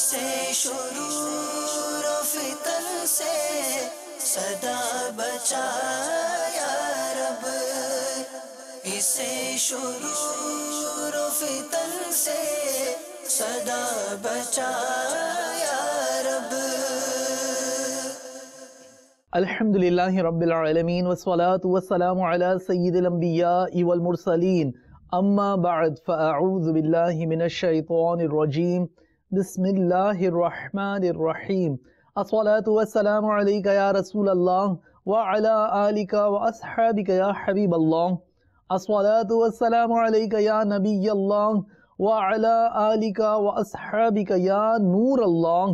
اسے شرور و فتن سے صدا بچا یا رب، اسے شرور و فتن سے صدا بچا یا رب۔ الحمدللہ رب العالمین والصلاة والسلام علی سید الانبیاء والمرسلین، اما بعد فاعوذ باللہ من الشیطان الرجیم، بسم اللہ الرحمن الرحیم۔ الصلاة والسلام علیک یا رسول اللہ وعلی آلک واصحابک یا حبیب اللہ۔ الصلاة والسلام علیک یا نبی اللہ وعلی آلک واصحابک یا نور اللہ۔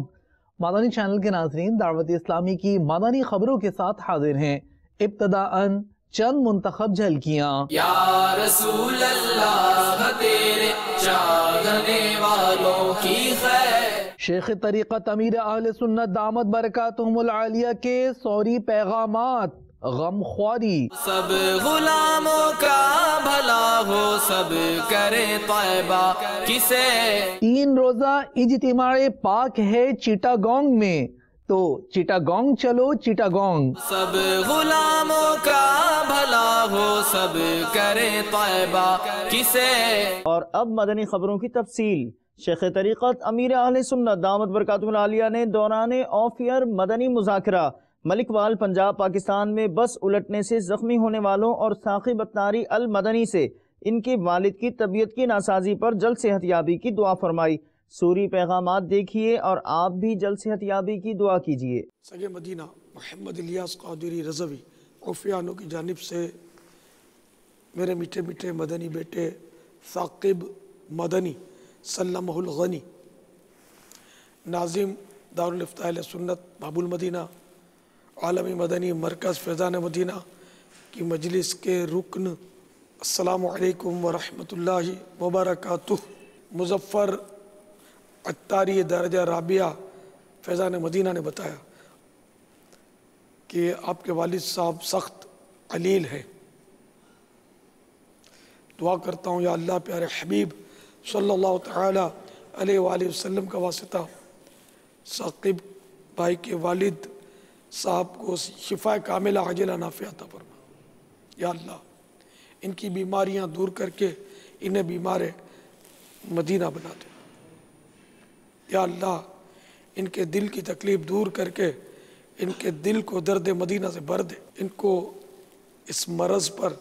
مدنی چینل کے ناظرین، دعوت اسلامی کی مدنی خبروں کے ساتھ حاضر ہیں۔ ابتداءً چند منتخب جھلکیاں۔ یا رسول اللہ تیرے چاہنے والوں کی خیر، شیخ طریقت امیر اہل سنت دامت برکاتہم العالیہ کے سوری پیغامات، غم خواری۔ سب غلاموں کا بھلا ہو، سب کرے طیبہ کسے۔ 3 روزہ اجتماع پاک ہے چیٹاگانگ میں، تو چیٹاگانگ چلو چیٹاگانگ۔ سب غلاموں کا بھلا ہو، سب کرے طیبہ کسے۔ اور اب مدنی خبروں کی تفصیل۔ شیخ طریقت امیر اہل سنت دامت برکاتہم العالیہ نے دوران آف ایئر مدنی مذاکرہ ملک وال پنجاب پاکستان میں بس الٹنے سے زخمی ہونے والوں اور ثاقب اتاری المدنی سے ان کے والد کی طبیعت کی ناسازی پر جلد صحت یابی کی دعا فرمائی۔ سوری پیغامات دیکھیے اور آپ بھی جلد صحت یابی کی دعا کیجیے۔ سگے مدینہ محمد الیاس قادری رضوی عفیانوں کی جانب سے میرے میٹھے میٹھے مدنی بیٹے ثاقب مدنی سلمہ الغنی، ناظم دارالفتاء اہل سنت باب المدینہ، عالمی مدنی مرکز فیضان مدینہ کی مجلس کے رکن، السلام علیکم ورحمۃ اللہ وبرکاتہ۔ مظفر عطاری درجہ رابعہ فیضان مدینہ نے بتایا کہ آپ کے والد صاحب سخت علیل ہیں۔ دعا کرتا ہوں یا اللہ پیارے حبیب صلی اللہ تعالی علیہ وآلہ وسلم کا واسطہ ثاقب بھائی کے والد صاحب کو شفا کاملہ عاجلہ نافعہ عطا فرما۔ یا اللہ ان کی بیماریاں دور کر کے انہیں بیمار مدینہ بنا دے۔ یا اللہ ان کے دل کی تکلیف دور کر کے ان کے دل کو درد مدینہ سے بھر دے۔ ان کو اس مرض پر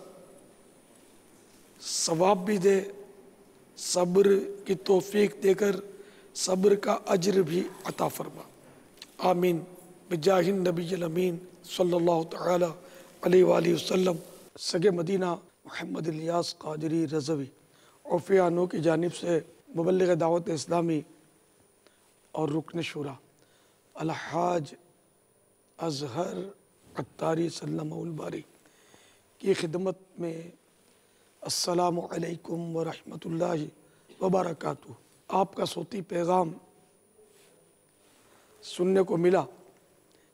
ثواب بھی دے، صبر کی توفیق دے کر صبر کا اجر بھی عطا فرما، آمین بجاہ النبی الامین صلی اللہ تعالی علیہ وآلہ وسلم۔ سگے مدینہ محمد الیاس قادری رضوی عفیانوں کی جانب سے مبلغ دعوت اسلامی اور رکن شورا الحاج اظہر عطاری سلمہ الباری کی خدمت میں السلام علیکم ورحمۃ اللہ وبرکاتہ۔ آپ کا صوتی پیغام سننے کو ملا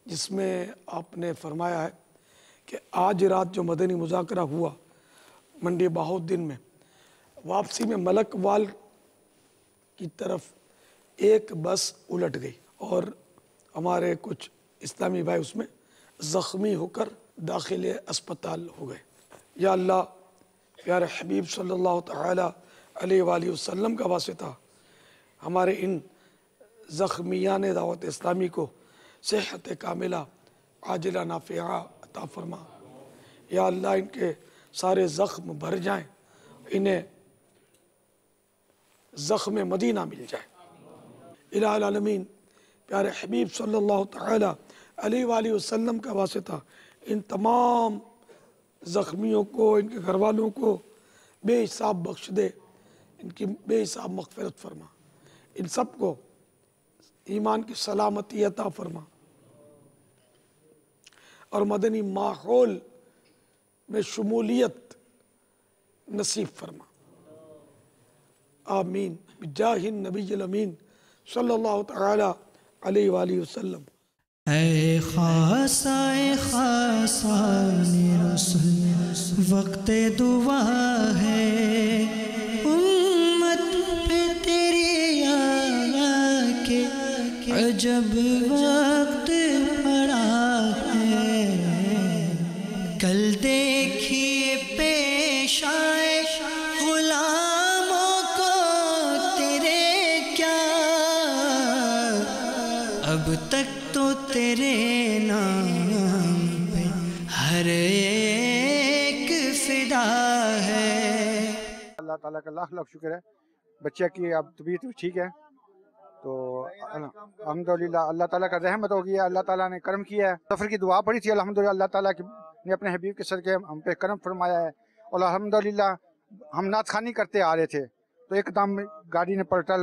جس میں آپ نے فرمایا ہے کہ آج رات جو مدنی مذاکرہ ہوا منڈی بہاؤالدین میں، واپسی میں ملک وال کی طرف ایک بس الٹ گئی اور ہمارے کچھ اسلامی بھائی اس میں زخمی ہو کر داخل اسپتال ہو گئے۔ یا اللہ پیارے حبیب صلی اللہ تعالی علیہ وآلہ وسلم کا واسطہ ہمارے ان زخمیان دعوت اسلامی کو صحت کاملہ عاجلہ نافعہ عطا فرما۔ یا اللہ ان کے سارے زخم بھر جائیں، انہیں زخم مدینہ مل جائے۔ الہ العالمین پیارے حبیب صلی اللہ تعالی علیہ وآلہ وسلم کا واسطہ ان تمام زخمیوں کو، ان کے گھر والوں کو بے حساب بخش دے، ان کی بے حساب مغفرت فرما، ان سب کو ایمان کی سلامتی عطا فرما اور مدنی ماحول میں شمولیت نصیب فرما، آمین بجاہ النبی الامین صلی اللہ تعالی علیہ وآلہ وسلم۔ اے خاصان رسول وقت دعا ہے، امت پہ تیری آ کے عجب وقت پڑا ہے، کل دیکھیے پیش آئے غلاموں کو تیرے کیا، اب تک تو تیرے نام پہ ہر ایک فدا ہے۔ اللہ تعالیٰ کا لاکھ لاکھ شکر ہے، بچہ کی اب طبیعت ٹھیک ہے، تو الحمدللہ اللہ تعالیٰ کا رحمت ہو گیا، اللہ تعالیٰ نے کرم کیا ہے۔ سفر کی دعا پڑی تھی، الحمدللہ اللہ تعالیٰ نے اپنے حبیب کے صدقے ہم پہ کرم فرمایا ہے، اور الحمدللہ ہم نعت خوانی کرتے آ رہے تھے تو ایک دم گاڑی نے پلٹا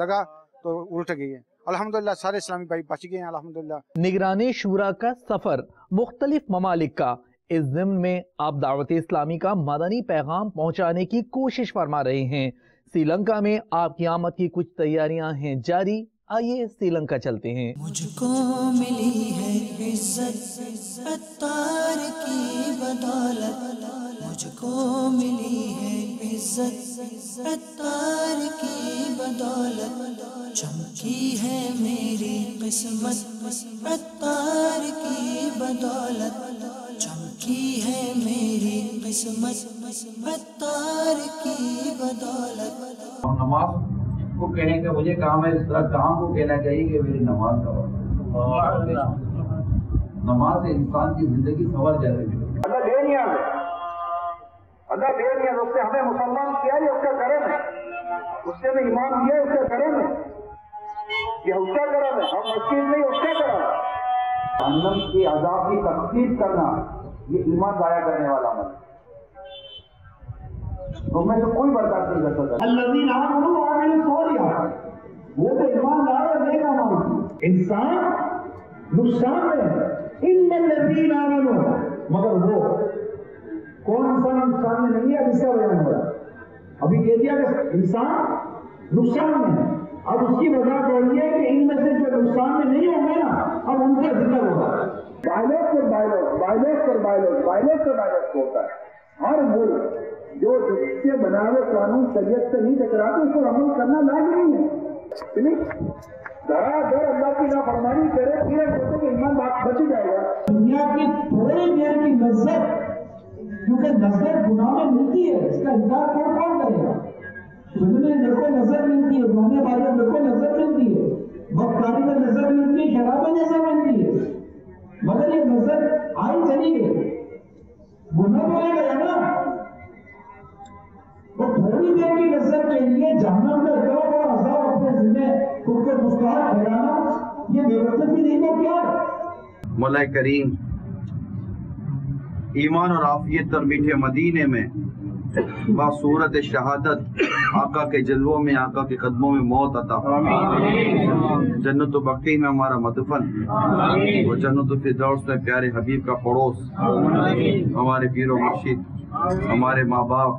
لگا تو الٹ گئی ہے، الحمدللہ سارے اسلامی بھائی بچ گئے ہیں الحمدللہ۔ نگران شورا کا سفر مختلف ممالک کا، اس ضمن میں آپ دعوت اسلامی کا مدنی پیغام پہنچانے کی کوشش فرما رہے ہیں۔ سری لنکا میں آپ کی آمد کی کچھ تیاریاں ہیں جاری، آئیے سری لنکا چلتے ہیں۔ مجھ کو ملی ہے عزت عطار کی بدولت، مجھ کو ملی ہے عزت عطار کی بدولت، چمکی ہے میری قسمت عطار کی بدولت، چمکی ہے میری قسمت عطار کی بدولت۔ نماز کو کہنے کا مجھے کام ہے، اس طرح کام کو کہنا چاہیے کہ میری نماز کا وقت، نماز سے انسان کی زندگی سنور جائے گی۔ اللہ دے نہیں آگے، اللہ دے نہیں آگے، اس نے ہمیں مسلمان کیا ہے، اس کا کرم ہے، اس نے ہمیں ایمان دیا ہے، اس کا کرم ہے، یہ اس کا کرم ہے، ہم مسجد نہیں اس کا کرم ہے۔ جہنم کی عذاب کی تخفیف کرنا یہ ایمان ضائع کرنے والا عمل ہے، تم میں سے کوئی برداشت نہیں کر سکتا۔ الذین آمنوا وعملوا الصالحات، وہ تو ایمان لائے اور نیک عمل کیے۔ انسان نقصان میں ہے، الا الذین آمنوا، مگر وہ کون انسان نقصان میں نہیں ہے، اس کا بیان ہو رہا ہے۔ ابھی کہہ دیا کہ انسان نقصان میں ہے، اب اس کی وضاحت ہو رہی ہے کہ ان میں سے جو نقصان میں نہیں ہوں گے نا، اب ان کا ذکر ہوگا۔ بائلوٹ پر بائلوٹ، بائلوٹ پر بائلوٹ، بائلوٹ پر بائلوٹ ہوتا ہے۔ ہر ملک جو جس کے بنائے ہوئے قانون شریعت سے نہیں ٹکراتے اس پر عمل کرنا لازمی ہے۔ ذرا در اللہ کی نافرمانی کرے پھر کہتے کہ ایمان بچ جائے گا۔ دنیا کی تھوڑی دیر کی لذت، کیونکہ لذت گناہ میں ملتی ہے، اس کا انکار کون کرے گا؟ دنیا میں میرے کو لذت ملتی ہے، گانے والے میرے کو لذت ملتی ہے، بختاری میں لذت ملتی ہے، شراب میں لذت ملتی ہے، مگر یہ لذت آئی چلی گئی، گناہ تو نہیں گیا نا۔ وہ تھوڑی دیر کی لذت کے لیے جہنم کا اتنا بڑا عذاب اپنے ذمہ خود کو مستحق ٹھہرانا، یہ بے وقوفی نہیں تو کیا ہے؟ مولا کریم ایمان اور عافیت اور میٹھے مدینے میں باصورت شہادت آقا کے جلووں میں، آقا کے قدموں میں موت عطا فرما، جنت و بقیع میں ہمارا مدفن، وہ جنت و فردوس میں پیارے حبیب کا پڑوس، ہمارے پیر و مرشد، ہمارے ماں باپ،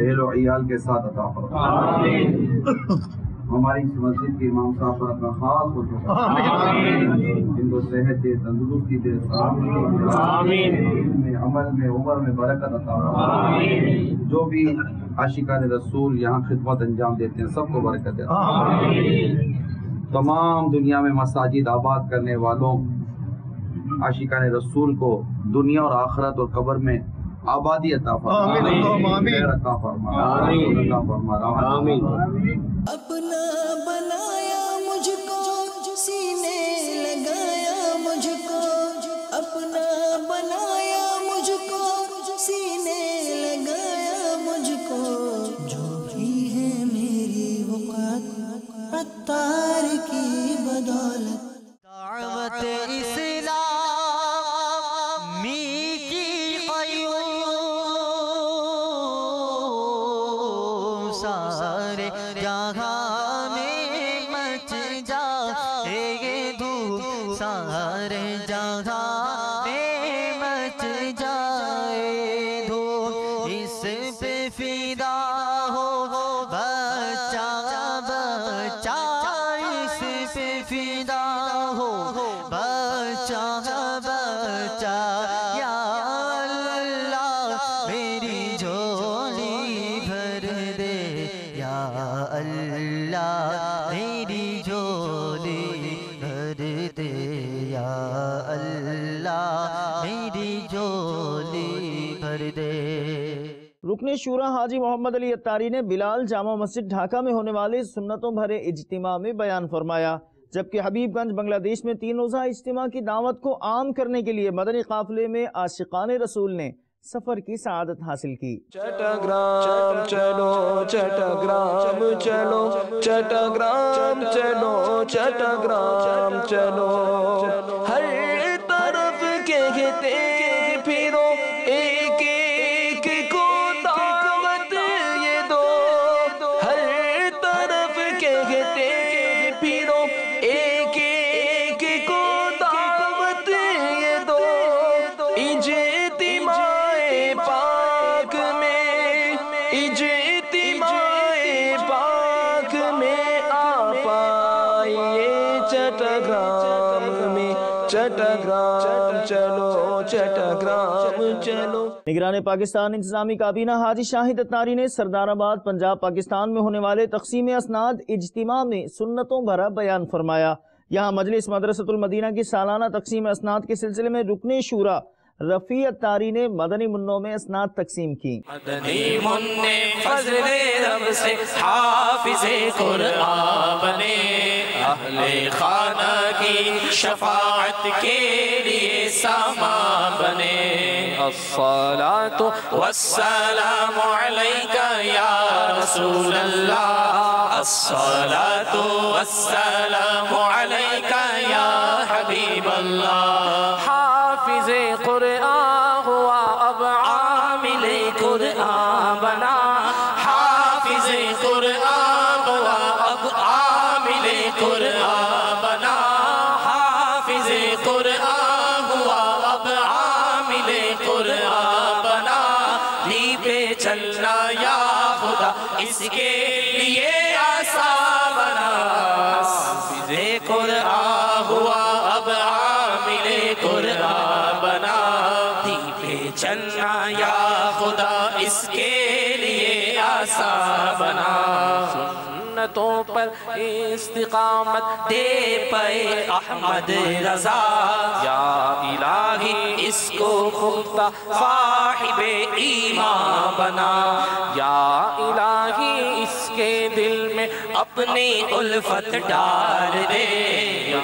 اہل و عیال کے ساتھ عطا فرما۔ ہماری اس مسجد کے امام صاحب پر اپنا خاص ان کو صحت دے، تندرستی دے، میں عمل میں عمر میں برکت عطا فرما۔ جو بھی عاشقان رسول یہاں خدمت انجام دیتے ہیں سب کو برکت دے۔ تمام دنیا میں مساجد آباد کرنے والوں عاشقان رسول کو دنیا اور آخرت اور قبر میں آبادی عطا فرما، خیر عطا فرما، عطا فرما، آمین۔ اپنا بنایا مجھ کو، سینے لگایا مجھ کو، اپنا بنایا مجھ کو، سینے لگایا مجھ کو، جو بھی ہے میری وقت عطار کی بدولت۔ دعوت اسلامی کی قیوم سارے جہاں میں مچ جائے یہ دھوم، سارے جہاں میں مچ جائے دھوم، اس پہ فدا ہو بچہ بچہ، اس پہ فدا ہو بچہ بچہ، یا اللہ میری جھولی بھر دے، یا اللہ میری جھولی رکن شورا حاجی محمد علی اتاری نے بلال جامع مسجد ڈھاکہ میں ہونے والے سنتوں بھرے اجتماع میں بیان فرمایا، جبکہ حبیب گنج بنگلہ دیش میں 3 روزہ اجتماع کی دعوت کو عام کرنے کے لیے مدنی قافلے میں عاشقان رسول نے سفر کی سعادت حاصل کی۔ چٹاگرام چلو چٹاگرام چلو چٹاگرام چلو چٹاگرام چلو، ہر طرف کہتے پھرو ایک ایک کو دعوت یہ دو، ہر طرف کہتے پھرو ایک ایک کو دعوت یہ دو، اجتماع پاک میں اجتماع پاک میں آ پائیے، چٹاگرام میں چٹاگرام چلو چٹاگرام چلو۔ نگران پاکستان انتظامی کابینہ حاجی شاہد اتاری نے سردار آباد پنجاب پاکستان میں ہونے والے تقسیم اسناد اجتماع میں سنتوں بھرا بیان فرمایا۔ یہاں مجلس مدرسۃ المدینہ کی سالانہ تقسیم اسناد کے سلسلے میں رکن شورا رفیع اتاری نے مدنی منوں میں اسناد تقسیم کی۔ مدنی منع فضل رب سے حافظ قرآن بنے، اہل خانہ کی شفاعت کے لیے سامان بنے، الصلاۃ والسلام علیک یا رسول اللہ، الصلاۃ والسلام علیک یا حبیب اللہ۔ حافظ قرآن ہوا اب عامل قرآن بنا، حافظ قرآن ہوا اب عامل قرآن بنا، حافظ قرآن ہوا اب عامل قرآن بنا، لی پہ چلنا یا خدا اس کے لیے آسان بنا، حافظ قرآن ہوا اب عامل قرآن بنا، لی پہ چلنا یا خدا اس کے لیے آسان بنا، سنتوں پر استقامت دے پائے احمد رضا، یا الہی اس کو خودتا صاحب ایمان بنا، یا الہی اس کے دل میں اپنی الفت ڈال دے،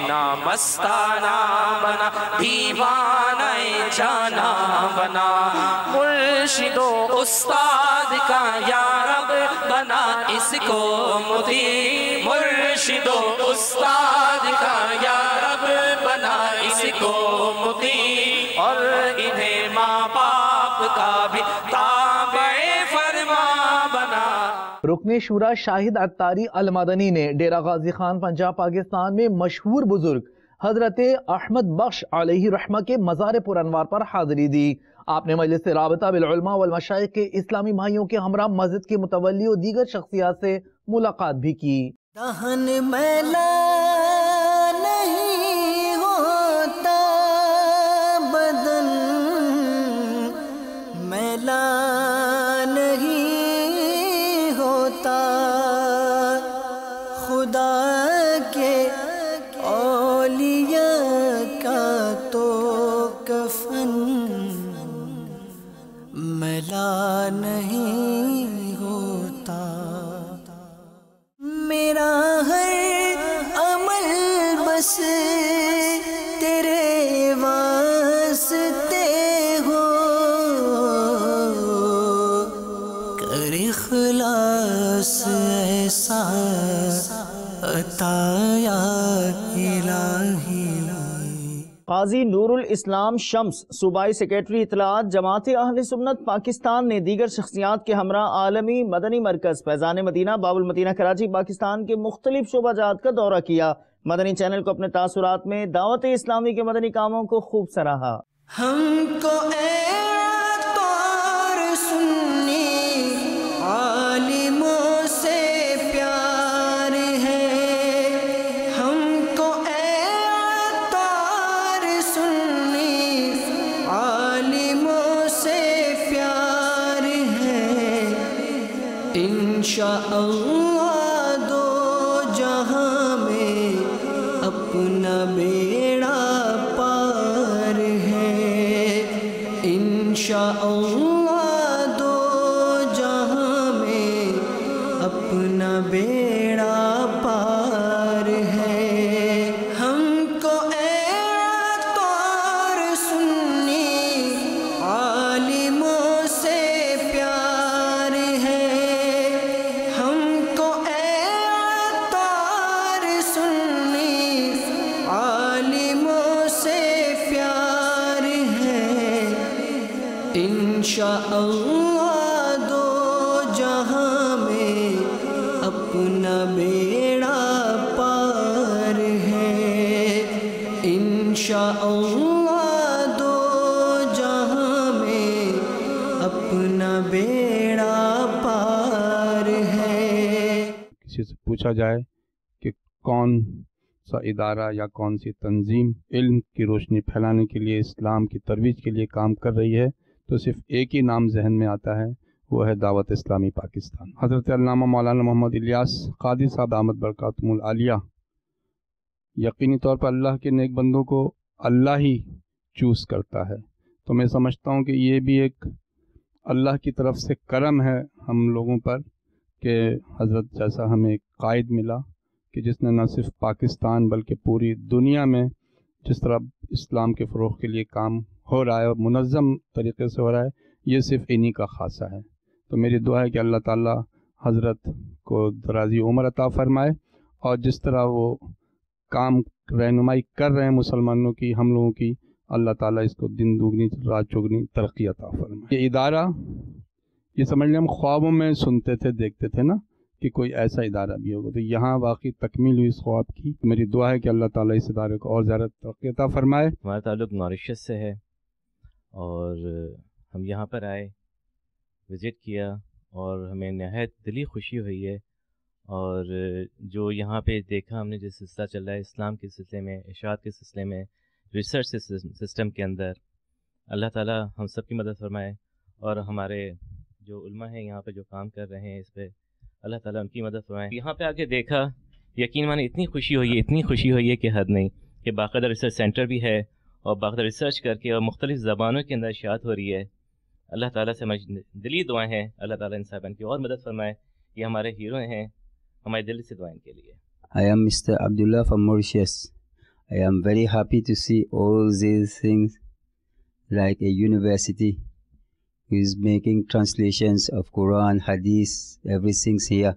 نا مستانہ بنا دیوانہ جانا بنا، مرشد و استاد کا یا رب بنا اس کو مدی، مرشد و استاد کا یا رب بنا اس کو مدی، اور انہیں ماں باپ کا بھی تابع فرما بنا۔ رکن شورا شاہد اتاری المدنی نے ڈیرہ غازی خان پنجاب پاکستان میں مشہور بزرگ حضرت احمد بخش علیہ رحمہ کے مزار پر انوار پر حاضری دی۔ آپ نے مجلس رابطہ بالعلماء والمشائخ کے اسلامی بھائیوں کے ہمراہ مسجد کے متولی اور دیگر شخصیات سے ملاقات بھی کی۔ دہن میلا نہیں ہوتا، بدن میلا نہیں ہوتا، خدا کے اولیاء کا تو کفن میلا نہیں ہوتا، میرا ہر عمل بس تیرے واسطے ہو، کر اخلاص ایسا عطا یا الہی۔ قاضی نور الاسلام شمس صوبائی سیکریٹری اطلاعات جماعت اہل سنت پاکستان نے دیگر شخصیات کے ہمراہ عالمی مدنی مرکز فیضان مدینہ باب المدینہ کراچی پاکستان کے مختلف شعبہ جات کا دورہ کیا۔ مدنی چینل کو اپنے تاثرات میں دعوت اسلامی کے مدنی کاموں کو خوب سراہا۔ ہم کو اے طور سنی عالموں سے پیار ہے، ہم کو اے طور سنی عالموں سے پیار ہے، انشاءاللہ دو جہاں میں اپنا بیڑا پار ہے، انشاءاللہ اپنا بیڑا پار ہے، ہم کو اے عطار سنی عالموں سے پیار ہے، ہم کو اے عطار سنی عالموں سے پیار ہے، انشاءاللہ دو جہاں میں اپنا بیڑا پار ہے، انشاءاللہ دو جہاں میں اپنا بیڑا پار ہے۔ کسی سے پوچھا جائے کہ کون سا ادارہ یا کون سی تنظیم علم کی روشنی پھیلانے کے لیے، اسلام کی ترویج کے لیے کام کر رہی ہے، تو صرف ایک ہی نام ذہن میں آتا ہے، وہ ہے دعوت اسلامی پاکستان۔ حضرت علامہ مولانا محمد الیاس قادری صاحب دامت برکاتہم العالیہ یقینی طور پر اللہ کے نیک بندوں کو اللہ ہی چوز کرتا ہے، تو میں سمجھتا ہوں کہ یہ بھی ایک اللہ کی طرف سے کرم ہے ہم لوگوں پر کہ حضرت جیسا ہمیں ایک قائد ملا کہ جس نے نہ صرف پاکستان بلکہ پوری دنیا میں جس طرح اسلام کے فروغ کے لیے کام ہو رہا ہے اور منظم طریقے سے ہو رہا ہے، یہ صرف انہی کا خاصہ ہے۔ تو میری دعا ہے کہ اللہ تعالیٰ حضرت کو درازی عمر عطا فرمائے، اور جس طرح وہ کام رہنمائی کر رہے ہیں مسلمانوں کی، ہم لوگوں کی، اللہ تعالیٰ اس کو دن دوگنی رات چوگنی ترقی عطا فرمائے۔ یہ ادارہ، یہ سمجھ لیں ہم خوابوں میں سنتے تھے، دیکھتے تھے نا کہ کوئی ایسا ادارہ بھی ہوگا، تو یہاں واقعی تکمیل ہوئی اس خواب کی۔ میری دعا ہے کہ اللہ تعالیٰ اس ادارے کو اور زیادہ ترقی عطا فرمائے۔ ہمارا تعلق ماریشس سے ہے اور ہم یہاں پر آئے، وزٹ کیا، اور ہمیں نہایت دلی خوشی ہوئی ہے، اور جو یہاں پہ دیکھا ہم نے، جو سلسلہ چل رہا ہے اسلام کے سلسلے میں، ارشاد کے سلسلے میں، ریسرچ سسٹم کے اندر، اللہ تعالیٰ ہم سب کی مدد فرمائے، اور ہمارے جو علماء ہیں یہاں پہ جو کام کر رہے ہیں اس پہ، اللہ تعالیٰ ان کی مدد فرمائے۔ یہاں پہ آ کے دیکھا، یقین مانے اتنی خوشی ہوئی ہے کہ حد نہیں، کہ باقاعدہ ریسرچ سینٹر بھی ہے، اور باقاعدہ ریسرچ کر کے اور مختلف زبانوں کے اندر اشاعت ہو رہی ہے۔ اللہ تعالیٰ سے دلی دعائیں ہیں، اللہ تعالیٰ ان صاحبان کی اور مدد فرمائے، یہ ہمارے ہیرو ہیں، ہمارے دل سے دعائیں کے لیے۔ I am Mr. Abdullah from Mauritius. I am very happy to see all these things like a university who is making translations of Quran, Hadith, everything's here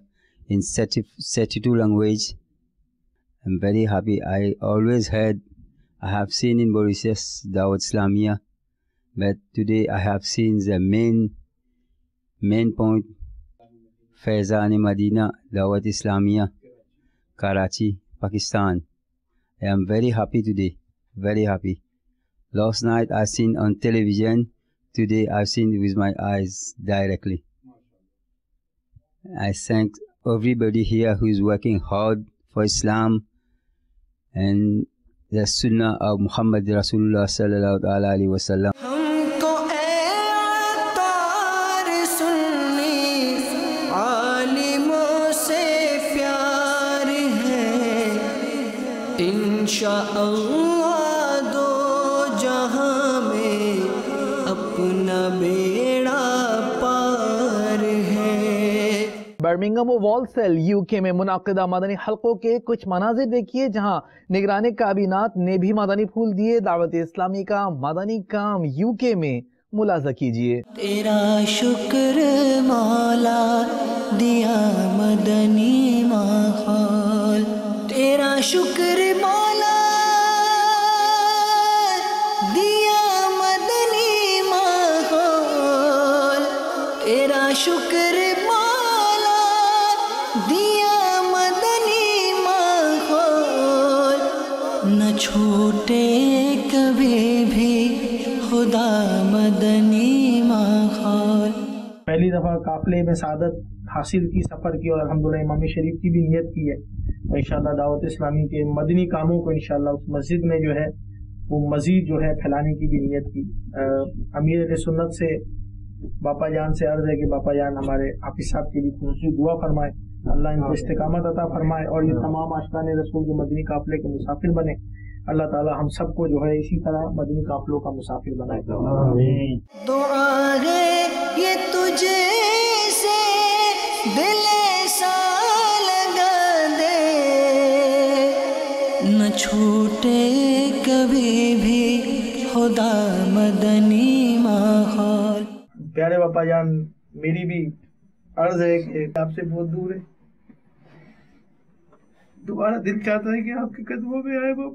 in 32 language. I'm very happy. I always heard, I have seen in Mauritius Dawat Islamiyah, but today I have seen the main point, Faizan Madina Dawat Islamiyah, Karachi, Pakistan. I am very happy today, very happy. Last night I seen on television, today I've seen with my eyes directly. I thank everybody here who is working hard for Islam and the Sunnah of Muhammad Rasulullah sallallahu alaihi wasallam. ہم کو اے عطار سنی عالموں سے پیار ہے، انشاءاللہ دو جہاں میں اپنا بیڑا پار ہے۔ برمنگم وال سیل یو کے میں منعقدہ مدنی حلقوں کے کچھ مناظر دیکھیے، جہاں نگران کابینات نے بھی مدنی پھول دیے۔ دعوت اسلامی کا مدنی کام یو کے میں ملاحظہ کیجیے۔ تیرا شکر مولا دیا مدنی ماحول، تیرا شکر مولا دیا مدنی ماحول، تیرا شکر مولا دیا مدنی ماحول، نہ چھوٹے کبھی بھی خدا مدنی ماحول۔ پہلی دفعہ قافلے میں سعادت حاصل کی، سفر کی، اور الحمدللہ امام شریف کی بھی نیت کی ہے، اور انشاءاللہ دعوت اسلامی کے مدنی کاموں کو انشاءاللہ اس مسجد میں جو ہے وہ مزید جو ہے پھیلانے کی بھی نیت کی۔ امیر اہل سنت سے باپا جان سے عرض ہے کہ باپا جان ہمارے حافظ صاحب کے لیے خصوصی دعا فرمائے، اللہ ان کو استقامت عطا فرمائے، اور یہ تمام عاشقان رسول جو مدنی قافلے کے مسافر بنے، اللہ تعالی ہم سب کو جو ہے اسی طرح مدنی قافلوں کا مسافر بنائے۔ دعا ہے یہ تجھے سے دل سا خدا مدنی ماحول. پیارے باپا جان، میری بھی عرض ہے کہ آپ سے بہت دور ہے، دوبارہ دل چاہتا ہے کہ آپ کے قدموں میں آئے باپ،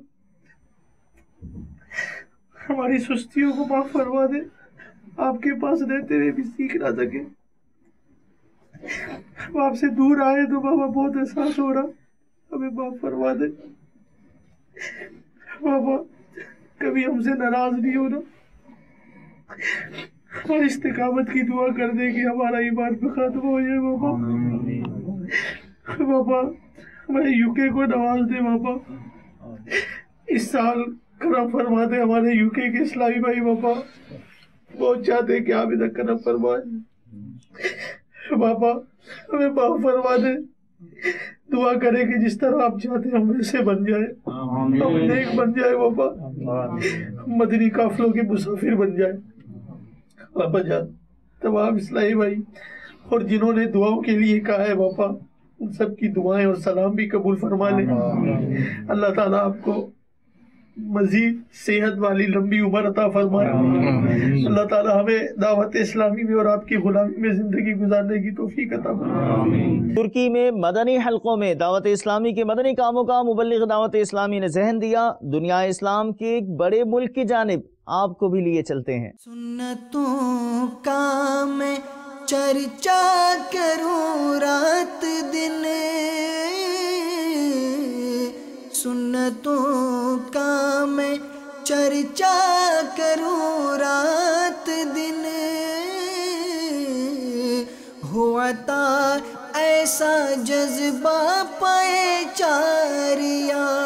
ہماری سستیوں کو معاف فرما دے، آپ کے پاس رہتے ہوئے بھی سیکھ نہ سکے. ہم آپ سے دور آئے تو بابا بہت احساس ہو رہا، ہمیں معاف فرما دے بابا، کبھی ہم سے ناراض نہیں ہونا، اور استقامت کی دعا کر دے کہ ہمارا ایمان پہ ختم ہو جائے بابا. بابا ہمارے یو کے کو نواز دے بابا، اس سال کرم فرما دے ہمارے یو کے اسلامی بھائی بابا، بہت چاہتے ہیں کہ آپ ادھر کرم فرمائے بابا، ہمیں معاف فرما دے. دعا کرے کہ جس طرح آپ چاہتے ہیں ہم ایسے بن جائے، ہم نیک بن جائے بابا، مدنی قافلوں کے مسافر بن جائے بابا جان. تمام اسلامی بھائی اور جنہوں نے دعاؤں کے لیے کہا ہے بابا، ان سب کی دعائیں اور سلام بھی قبول فرما لے. اللہ تعالیٰ آپ کو مزید صحت والی لمبی عمر عطا فرمائے. اللہ تعالیٰ ہمیں دعوت اسلامی میں اور آپ کی غلامی میں زندگی گزارنے کی توفیق عطا فرمائے. ترکی میں مدنی حلقوں میں دعوت اسلامی کے مدنی کاموں کا مبلغ دعوت اسلامی نے ذہن دیا. دنیا اسلام کے ایک بڑے ملک کی جانب آپ کو بھی لیے چلتے ہیں. سنتوں کا میں چرچا کروں رات دن، سنتوں کا میں چرچا کروں رات دن، ہوا تا ایسا جذبہ پائے چار یار.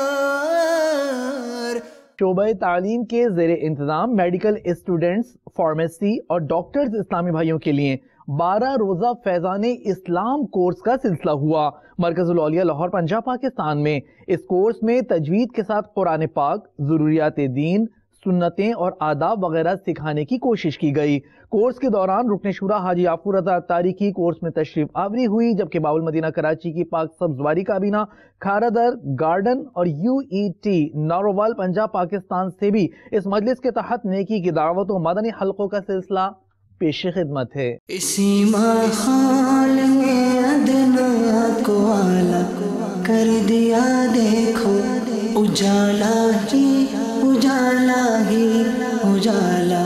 شعبہ تعلیم کے زیر انتظام میڈیکل اسٹوڈنٹس، فارمیسی اور ڈاکٹرز اسلامی بھائیوں کے لیے 12 روزہ فیضان اسلام کورس کا سلسلہ ہوا. مرکز الاولیاء لاہور پنجاب پاکستان میں اس کورس میں تجوید کے ساتھ قرآن پاک، ضروریات دین، سنتیں اور آداب وغیرہ سکھانے کی کوشش کی گئی. کورس کے دوران رکن شورا حاجی عفور رضا اتاری کی کورس میں تشریف آوری ہوئی، جبکہ باب المدینہ کراچی کی پاک سبزواری کابینہ، کھارادر گارڈن اور UET نارووال پنجاب پاکستان سے بھی اس مجلس کے تحت نیکی کی دعوت و مدنی حلقوں کا سلسلہ پیش خدمت ہے. اسی ماحول میں ادنا کو اعلیٰ کر دیا، دیکھو اجالا ہی اجالا ہی اجالا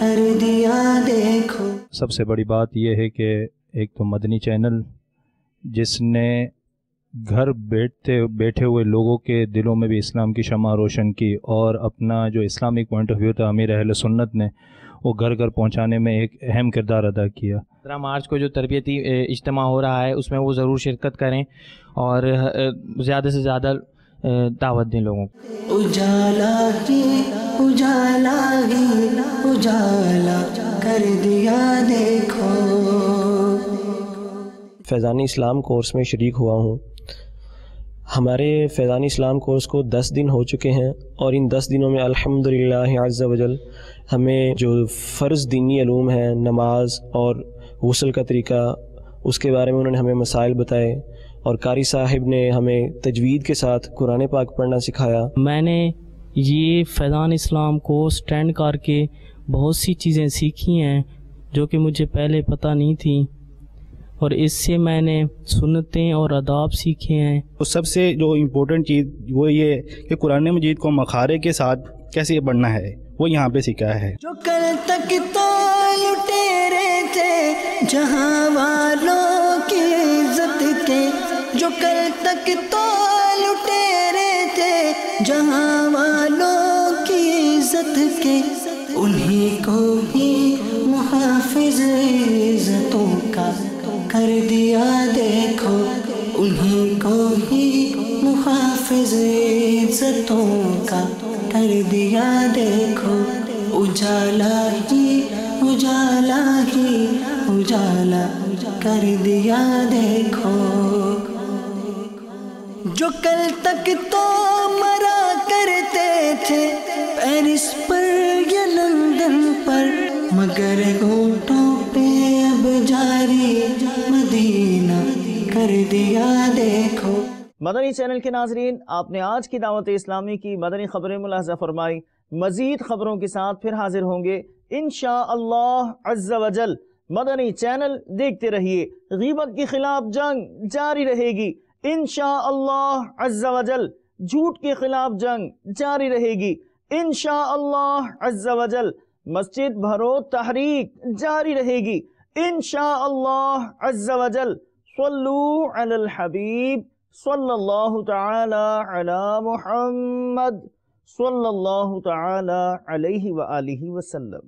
کر دیا دیکھو. سب سے بڑی بات یہ ہے کہ ایک تو مدنی چینل جس نے گھر بیٹھے ہوئے لوگوں کے دلوں میں بھی اسلام کی شمع روشن کی، اور اپنا جو اسلامک پوائنٹ آف ویو تھا امیر اہل سنت نے وہ گھر گھر پہنچانے میں ایک اہم کردار ادا کیا. 15 مارچ کو جو تربیتی اجتماع ہو رہا ہے اس میں وہ ضرور شرکت کریں اور زیادہ سے زیادہ دعوت دیں لوگوں کو. اجالا ہی اجالا ہی اجالا کر دیا دیکھو. فیضان اسلام کورس میں شریک ہوا ہوں. ہمارے فیضان اسلام کورس کو 10 دن ہو چکے ہیں، اور ان 10 دنوں میں الحمدللہ عز وجل ہمیں جو فرض دینی علوم ہیں، نماز اور غسل کا طریقہ، اس کے بارے میں انہوں نے ہمیں مسائل بتائے، اور قاری صاحب نے ہمیں تجوید کے ساتھ قرآن پاک پڑھنا سکھایا. میں نے یہ فیضان اسلام کورس اٹینڈ کر کے بہت سی چیزیں سیکھی ہیں جو کہ مجھے پہلے پتہ نہیں تھیں، اور اس سے میں نے سنتیں اور آداب سیکھے ہیں. سب سے جو امپورٹنٹ چیز وہ یہ کہ قرآن مجید کو مخارج کے ساتھ کیسے پڑھنا ہے وہ یہاں پہ سکھایا ہے. جو کل تک تو لٹیرے تھے جہاں والوں کی عزت کے، جو کل تک تو لٹیرے تھے جہاں والوں کی عزت کے، انہیں کو ہی محافظ عزتوں کا کر دیا دیکھو. انہیں کو ہی محافظ عزتوں کا کر دیا دیکھو. اجالا ہی اجالا ہی اجالا کر دیا دیکھو. جو کل تک تو مرا کرتے تھے پیرس پر یا لندن پر، مگر گھونٹوں پہ اب جاری مدینہ کر دیا دیکھو. مدنی چینل کے ناظرین، آپ نے آج کی دعوت اسلامی کی مدنی خبریں ملاحظہ فرمائی. مزید خبروں کے ساتھ پھر حاضر ہوں گے انشاءاللہ عز و جل۔ مدنی چینل دیکھتے رہیے، غیبت کے خلاف جنگ جاری رہے گی انشاءاللہ عز و جل، جھوٹ کے خلاف جنگ جاری رہے گی انشاءاللہ عز و جل، مسجد بھرو تحریک جاری رہے گی انشاءاللہ عز و جل۔ صلو علی الحبیب صلی اللہ تعالی علی محمد صلی اللہ تعالی علیہ وآلہ وسلم۔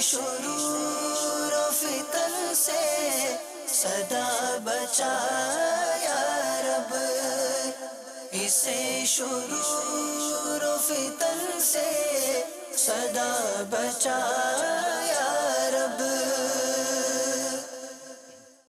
شرور و فتن سے صدا بچا یا رب، اسے شرور و فتن سے صدا بچا یا